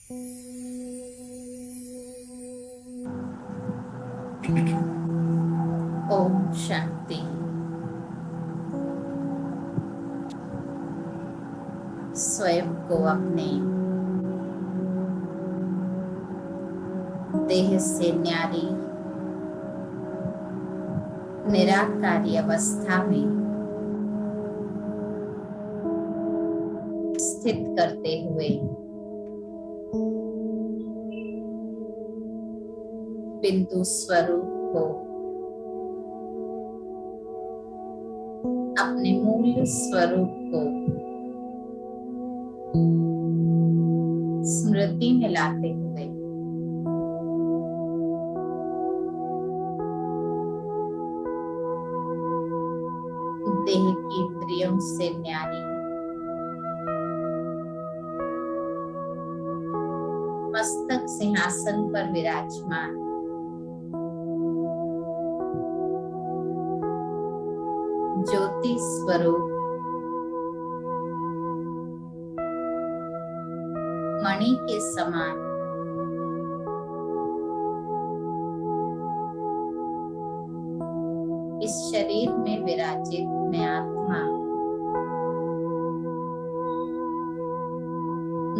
ओम शांति। स्वयं को अपने देह से न्यारी निराकारी अवस्था में स्थित करते हुए बिंदु स्वरूप को अपने मूल स्वरूप को स्मृति में लाते हुए देह की इंद्रियों से न्यारी मस्तक सिंहासन पर विराजमान ज्योति स्वरूप मणि के समान इस शरीर में विराजित मैं आत्मा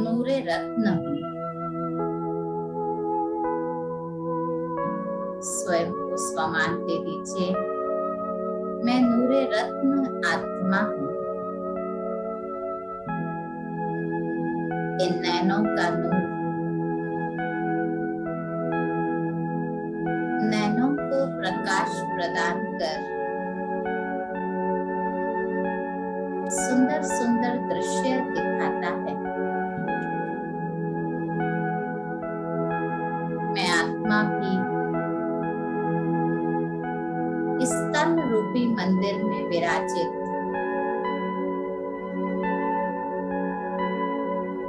नूरे रत्न हूँ। स्वयं को स्वमान दे दीजिए, मैं नूरे रत्न आत्मा हूँ। इन नैनों का नूर नैनों को प्रकाश प्रदान कर सुंदर सुंदर दृश्य दिखाता है। मैं आत्मा भी इस तन रूपी मंदिर में विराजित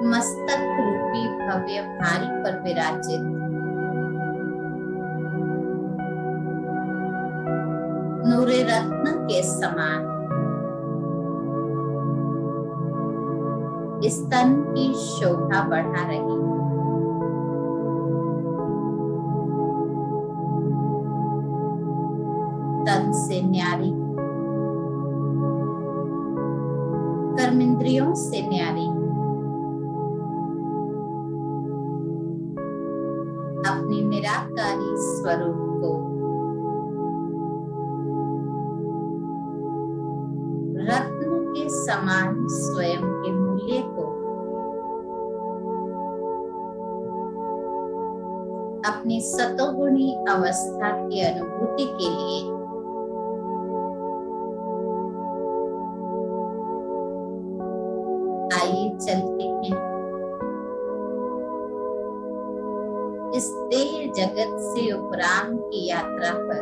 मस्तक रूपी भव्य भारी पर विराजित नूरे रत्न के समान इस तन की शोभा बढ़ा रही तन से न्यारी कर्मेंद्रियों से न्यारी अपनी निराकारी स्वरूप को रत्न के समान स्वयं के मूल्य को अपनी सतोगुणी अवस्था की अनुभूति के लिए आइए चलते हैं इस देह जगत से उपराम की यात्रा पर।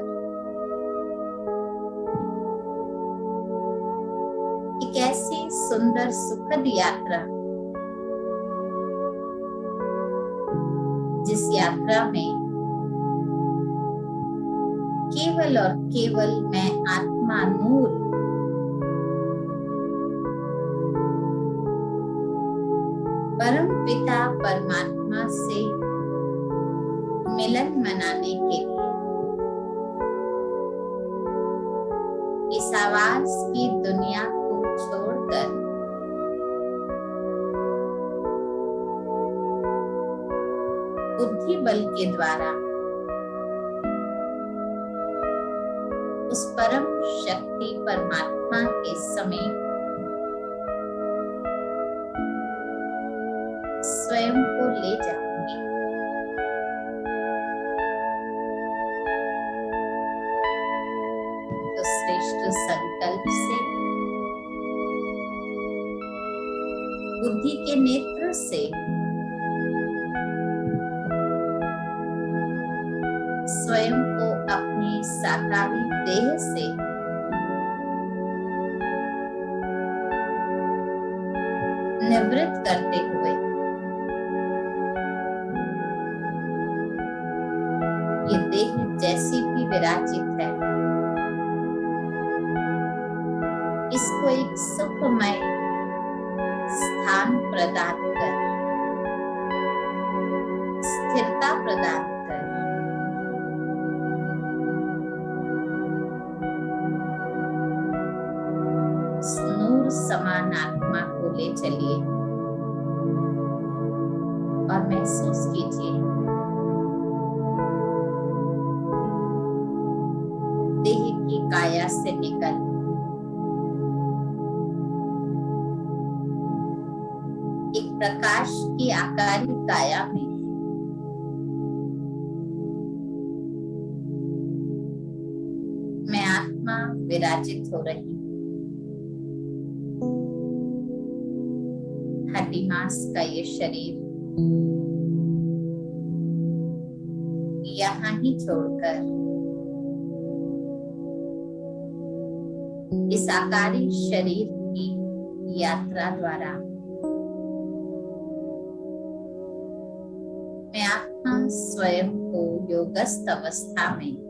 एक ऐसी सुंदर सुखद यात्रा जिस यात्रा में केवल और केवल मैं आत्मा नूर परम पिता परमात्मा से मिलन मनाने के लिए इस आवाज की दुनिया को छोड़कर बुद्धि बल के द्वारा उस परम शक्ति परमात्मा के समीप स्वयं को ले जाऊंगी। तो श्रेष्ठ संकल्प से बुद्धि के नेत्र से स्वयं को अपनी साकारी देह से निवृत्त करते हुए ये देह जैसी भी विराजित है इसको एक सुखमय स्थान प्रदान कर स्थिरता प्रदान कर। नूर समान आत्मा को ले चलिए और महसूस कीजिए देह की काया से निकल एक प्रकाश की आकारी काया में मैं आत्मा विराजित हो रही हूँ। हड्डी मांस का ये शरीर यहाँ ही छोड़कर इस आकारी शरीर की यात्रा द्वारा मैं आत्मा स्वयं को योगस्थ अवस्था में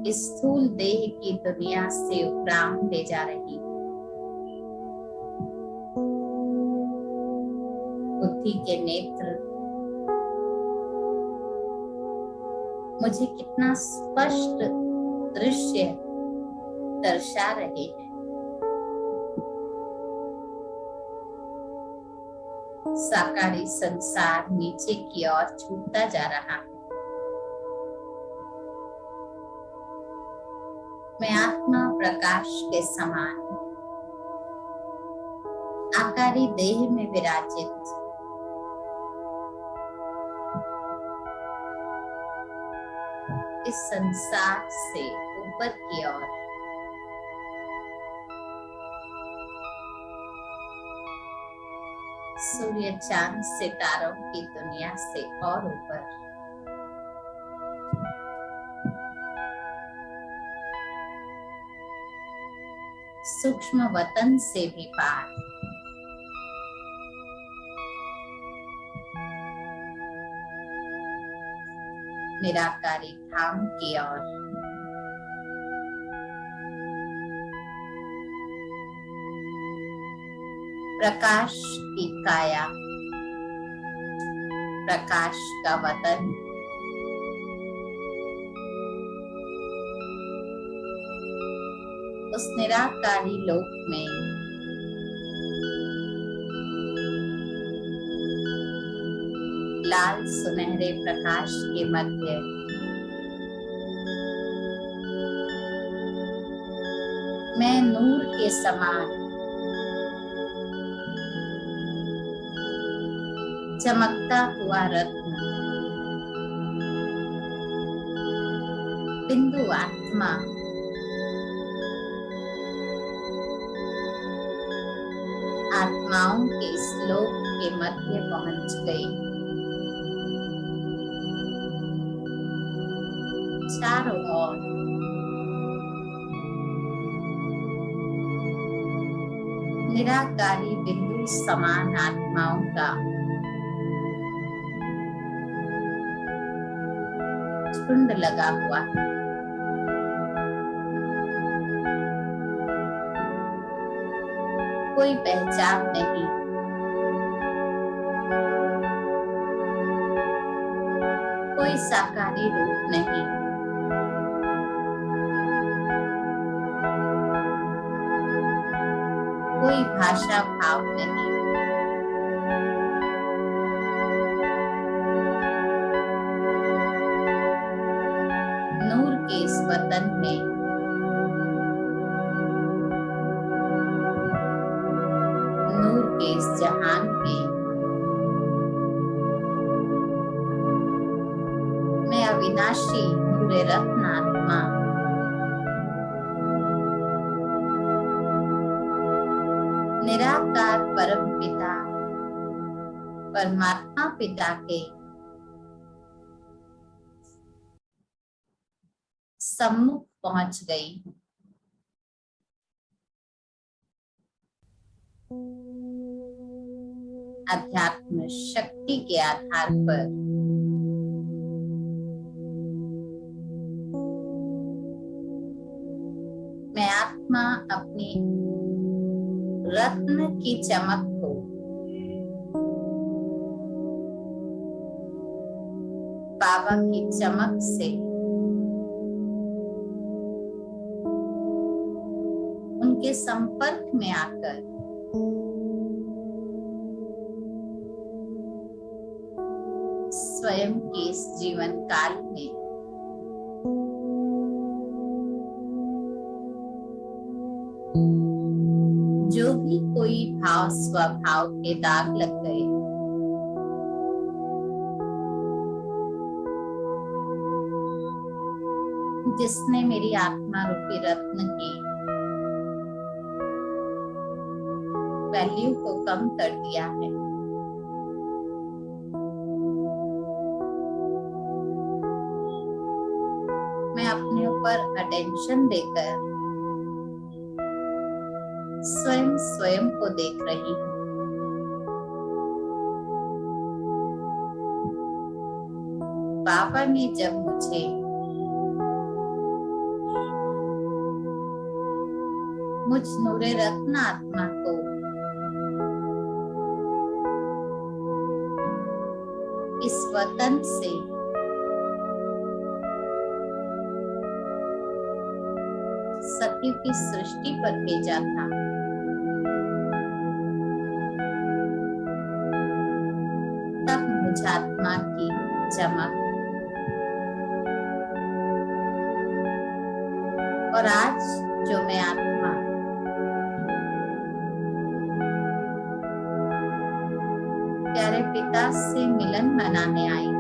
इस स्थूल देह की दुनिया से उपराम ले जा रही हूँ। बुद्धि के नेत्र मुझे कितना स्पष्ट दृश्य दर्शा रहे हैं। साकारी संसार नीचे की ओर छूटता जा रहा है। मैं आत्मा प्रकाश के समान आकारी देह में विराजित इस संसार से ऊपर की ओर सूर्य चांद सितारों की दुनिया से और ऊपर सूक्ष्म वतन से भी पार निराकारी धाम की ओर प्रकाश की काया, प्रकाश का वतन, उस निराकारी लोक में लाल सुनहरे प्रकाश के मध्य मैं नूर के समान चमकता हुआ रत्न बिंदु आत्मा आत्माओं के इस लोक के मध्य पहुंच गई। चारों ओर निराकारी बिंदु समान आत्माओं का झुंड लगा हुआ है। कोई पहचान नहीं, कोई साकारी रूप नहीं, कोई भाषा भाव नहीं, नूर के इस वतन में नूर के इस जहान में मैं अविनाशी नूरे रत्न आत्मा निराकार परम पिता परमात्मा पिता के सम्मुख पहुंच गई हूं। अध्यात्म शक्ति के आधार पर मैं आत्मा अपनी रत्न की चमक को बाबा की चमक से उनके संपर्क में आकर स्वयं के इस जीवन काल में जो भी कोई भाव स्वभाव के दाग लग गए, जिसने मेरी आत्मा रूपी रत्न की वैल्यू को कम कर दिया है, मैं अपने ऊपर अटेंशन देकर स्वयं को देख रही हूँ। बाबा ने जब मुझे मुझ नूरे रत्न आत्मा को इस वतन से सत्य की सृष्टि पर भेजा था, तब मुझ आत्मा की चमक और आज जो मैं आत्मा प्यारे पिता से मिलन मनाने आई,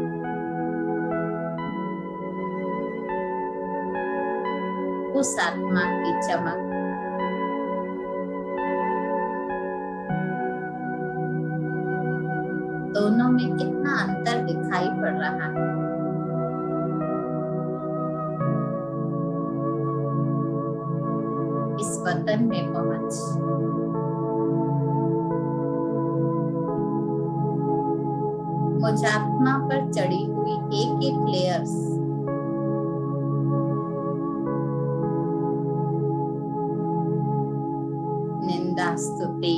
उस आत्मा की चमक दोनों में कितना अंतर दिखाई पड़ रहा है। इस वतन में पहुंच मुझ आत्मा पर चढ़ी हुई एक एक लेयर्स निंदा, स्तुति,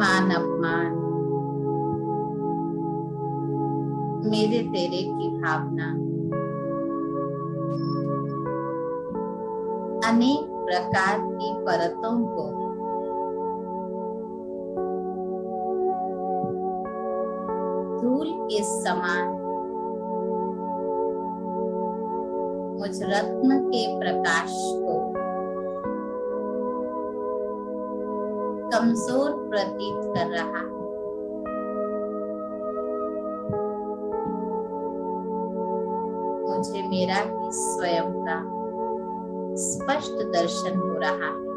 मान अपमान, मेरे तेरे की भावना, अनेक प्रकार की परतों को धूल के समान मुझ रत्न के प्रकाश को कमजोर प्रतीत कर रहा है। मुझे मेरा ही स्वयं का स्पष्ट दर्शन हो रहा है।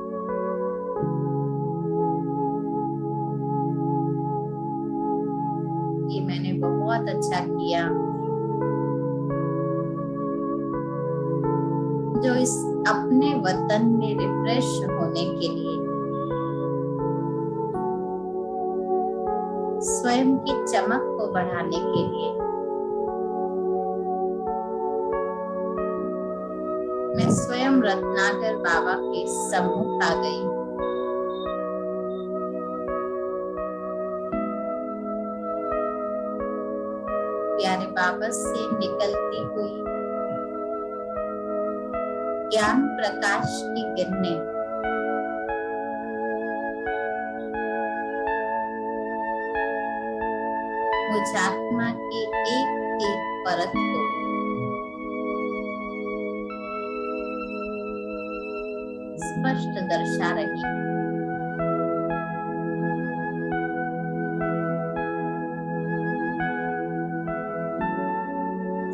ये मैंने बहुत अच्छा किया जो इस अपने वतन में रिफ्रेश होने के लिए स्वयं की चमक को बढ़ाने के लिए मैं स्वयं रत्नाकर बाबा के सम्मुख आ गई। प्यारे बाबा से निकलती हुई ज्ञान प्रकाश की किरणें मुझ आत्मा की एक एक परत को स्पष्ट दर्शा रही।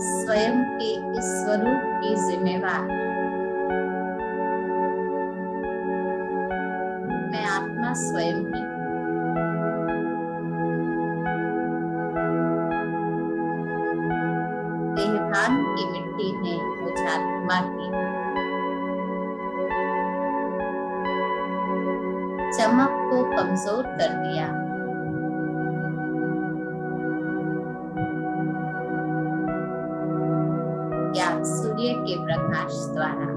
स्वयं के इस स्वरूप की जिम्मेवार मैं आत्मा स्वयं ही। देहभान की मिट्टी ने मुझ आत्मा की चमक को कमजोर कर दिया। या सूर्य के प्रकाश द्वारा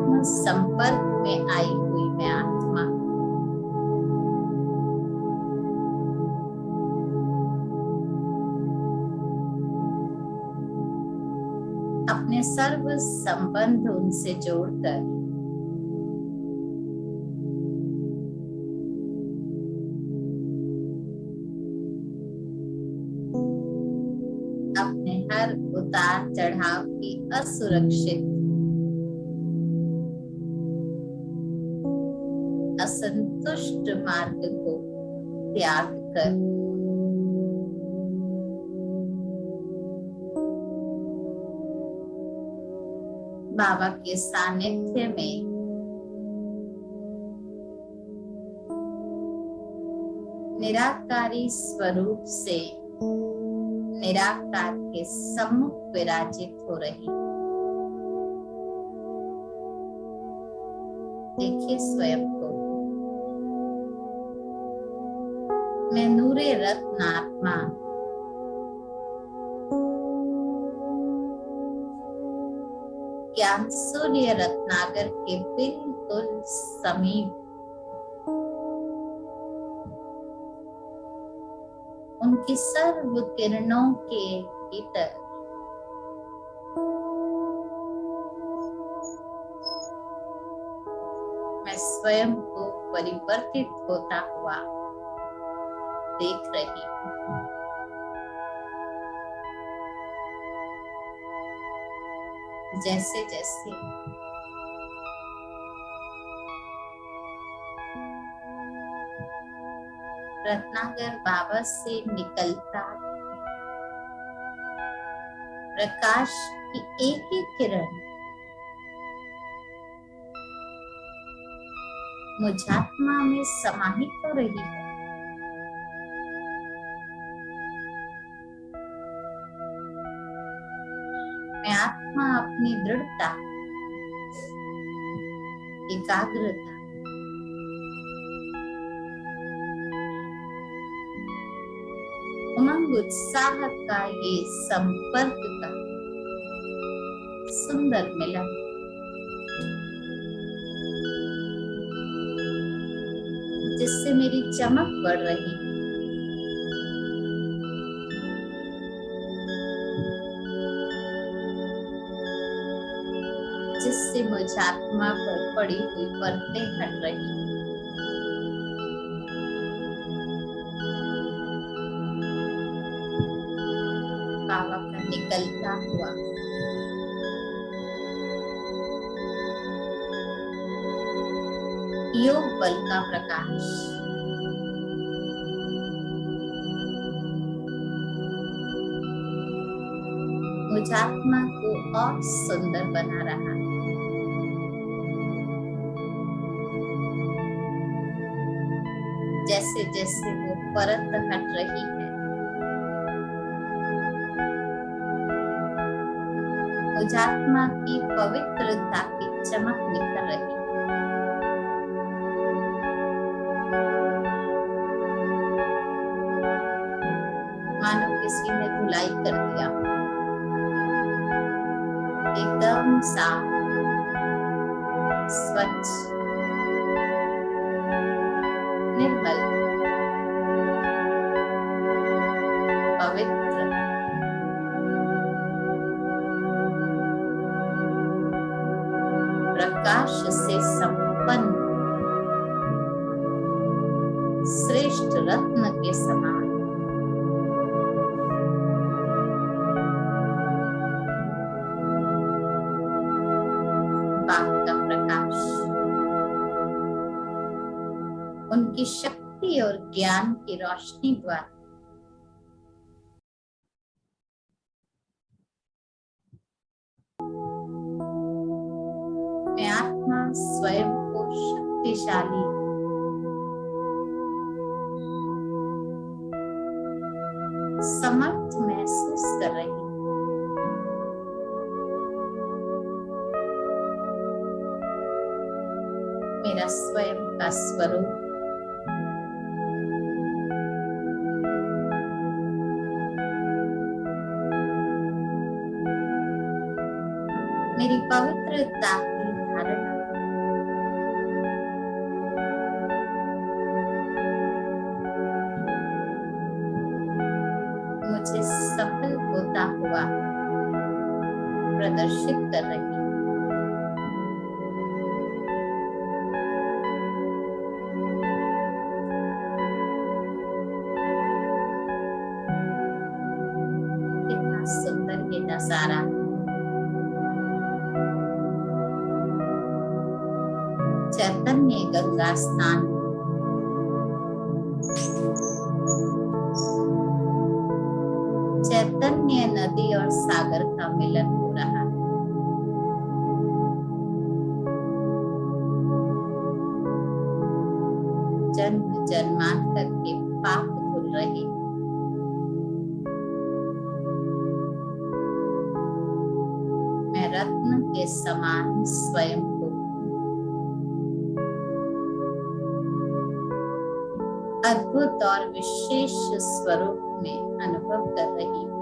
आत्म संपर्क में आई हुई मैं आत्मा अपने सर्व संबंध उनसे जोड़कर अपने हर उतार चढ़ाव की असुरक्षित असंतुष्ट मार्ग को त्याग कर बाबा के सानिध्य में निराकारी स्वरूप से निराकार के सम्मुख विराजित हो रही। देखिए स्वयं को, मैं नूरे रत्न आत्मा ज्ञान सूर्य रत्नागर के बिल्कुल समीप उनकी सर्व किरणों के भीतर मैं स्वयं को परिवर्तित होता हुआ देख रही हूँ। जैसे जैसे रत्नाकर बाबा से निकलता प्रकाश की एक एक किरण मुझात्मा में समाहित हो रही है। मैं आत्मा अपनी दृढ़ता, एकाग्रता, उमंग उत्साह का ये संपर्क का सुंदर मिलन जिससे मेरी चमक बढ़ रही, जिससे मुझ आत्मा पर पड़ी हुई परतें हट रही। बाबा का निकलता हुआ योग बल का प्रकाश मुझ आत्मा को और सुंदर बना रहा है। जैसे जैसे वो परत हट रही है, मुझ आत्मा की पवित्रता की चमक निखर रही है। मानो किसी ने धुलाई कर दिया, एकदम साफ, स्वच्छ, निर्मल, पवित्र, प्रकाश से संपन्न, श्रेष्ठ रत्न के समान बाप का प्रकाश उनकी शक्ति और ज्ञान की रोशनी द्वारा मैं आत्मा स्वयं को शक्तिशाली, समर्थ महसूस कर रही हूँ। मेरा स्वयं का स्वरूप मेरी पवित्रता की धारणा नीचे सफल होता हुआ प्रदर्शित कर रही है। कितना सुंदर ये नजारा। चैतन्य गंगा स्नान, चैतन्य नदी और सागर का मिलन हो रहा है। जन्म जन्मांतर के पाप धुल रहे। मैं रत्न के समान स्वयं को अद्भुत और विशेष स्वरूप में अनुभव कर रही हूँ।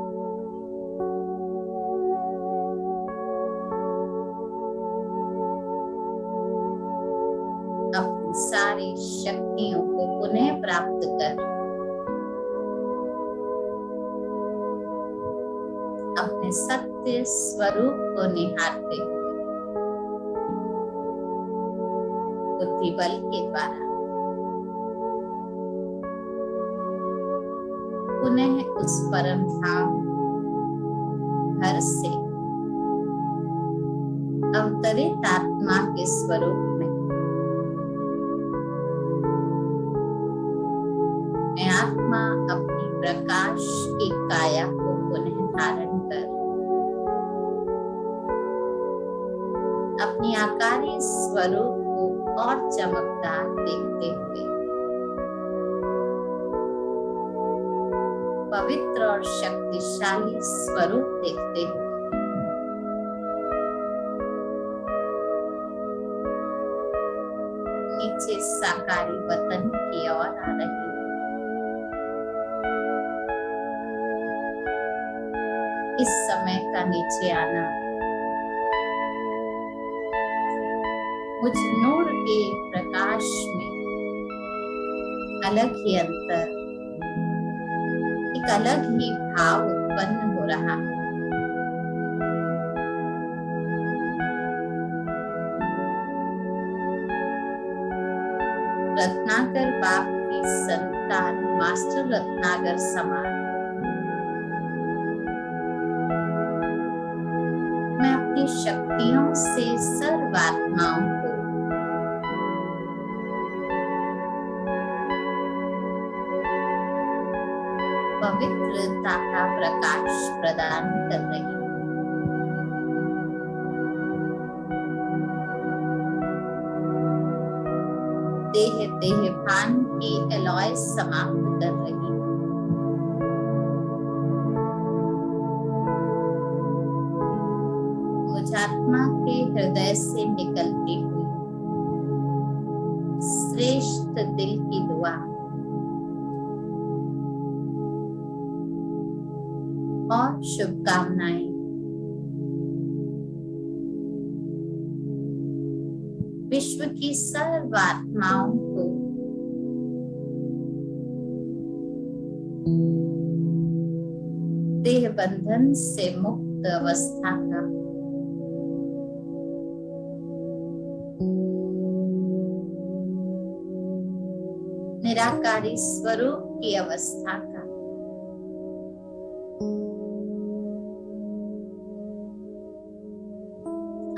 अपनी सारी शक्तियों को पुनः प्राप्त कर अपने सत्य स्वरूप को निहारते हुए बुद्धि बल के द्वारा पुनः उस परम धाम घर से अवतरित आत्मा के स्वरूप में मैं आत्मा अपनी प्रकाश की काया को पुनः धारण कर अपनी आकारी स्वरूप को और चमकदार देखते हुए पवित्र और शक्तिशाली स्वरूप देखते हुए नीचे साकारी वतन की ओर आ रही हूँ। इस समय का नीचे आना मुझ नूर के प्रकाश में अलग ही अंतर, एक अलग ही भाव उत्पन्न हो रहा है। रत्नाकर बाप की संतान मास्टर रत्नाकर समान मैं अपनी शक्तियों से सर्वात्माओं को पवित्रता का प्रकाश प्रदान कर रही हूँ। देह देह भान की एलॉय समाप्त कर रही हूँ। मुझ आत्मा के हृदय से निकलती हुई श्रेष्ठ दिल की दुआ और शुभकामनाएं विश्व की सर्व आत्माओं को देह बंधन से मुक्त अवस्था का निराकारी स्वरूप की अवस्था का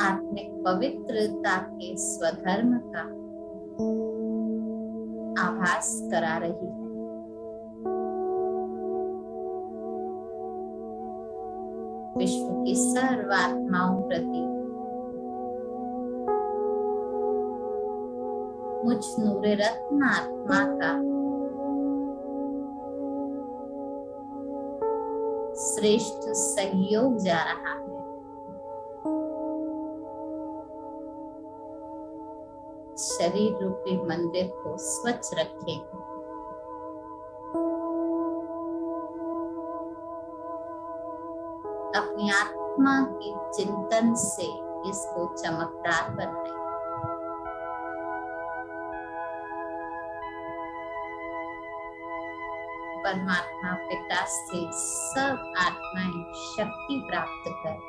आत्मिक पवित्रता के स्वधर्म का आभास करा रही है। विश्व की सर्व आत्माओं प्रति मुझ नूरे रत्न आत्मा का श्रेष्ठ सहयोग जा रहा है। शरीर रूपी मंदिर को स्वच्छ रखें। अपनी आत्मा के चिंतन से इसको चमकदार बनाएं। परमात्मा पिता से सब आत्माएं शक्ति प्राप्त कर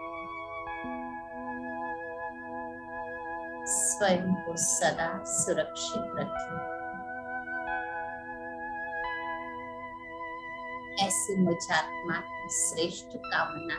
स्वयं को सदा सुरक्षित रखें। ऐसी मुझ आत्मा की श्रेष्ठ कामना